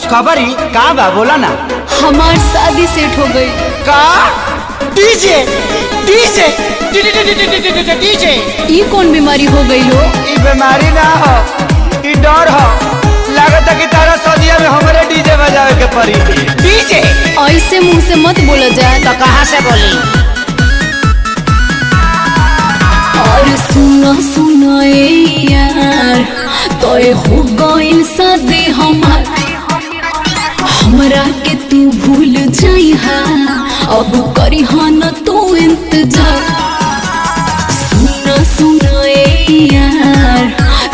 खुशखबरी का बा बोला ना। हमार शादी सेट हो गई। का डीजे डीजे डीजे ये कौन बीमारी हो गई हो? ई बीमारी ना हो, ई डर हो। लागत है कि तारा सदिया में हमारे डीजे बजावे के पड़ी। डीजे ऐसे मुंह से मत बोला जाए। तो कहाँ से बोली? और सुना सुना यार तो हो गई शादी हमार, हमरा के तू भूल जाइहा, अब करी न तू इंतजार। सुना सुना यार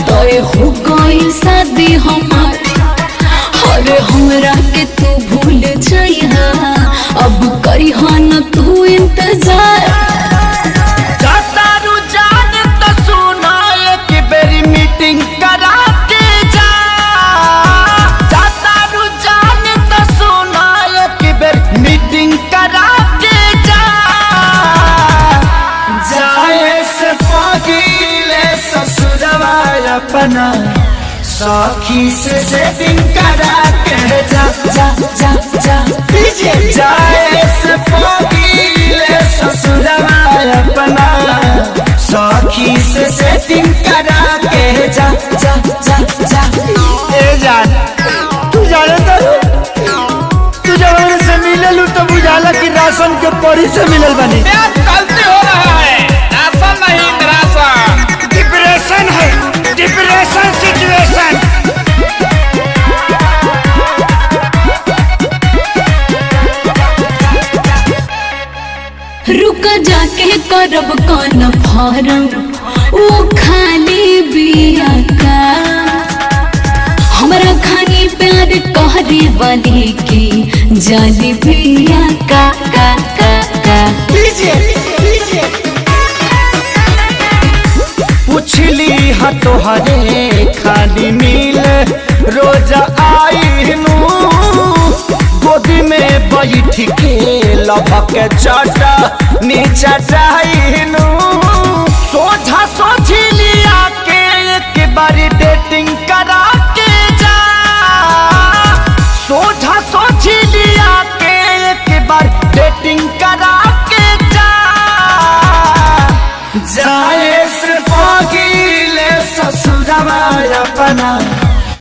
तो हो गई शादी हमार, अरे हमरा के तू भूल जाइहा, अब करी न तू इंतजार। करा के जा जाता रुझान तो सुना एक बेर मीटिंग करा के जा। जाए से पगीले ससुरवा अपना सखी से सेटिंग करा के जा जा जा जा। जाए से पगीले ससुरवा अपना सखी से सेटिंग करा के जा जा जा जा। ए जान तू जाने तू जब से मिले लू तो बुझाला कि राशन के परी से मिलल बनी। गलती हो रहा है, राशन नहीं राशन। डिप्रेशन है, डिप्रेशन सिचुएशन। रुक जाके करब कौन फारम, वो खाली बिया का हमरा खानी प्यार कहरे वाली की जाली बिया का का का का। पुछली हाँ तोहरे खाली मिल रोज आई गोदी में बैठ के लभक चाटा नीचा चाहनू। सोझा सोची लिया के एक बारी डेटिंग करा के जा। सोझा सोची लिया के एक बार डेटिंग करा के जा। जाए से पगीले ससुरवा अपना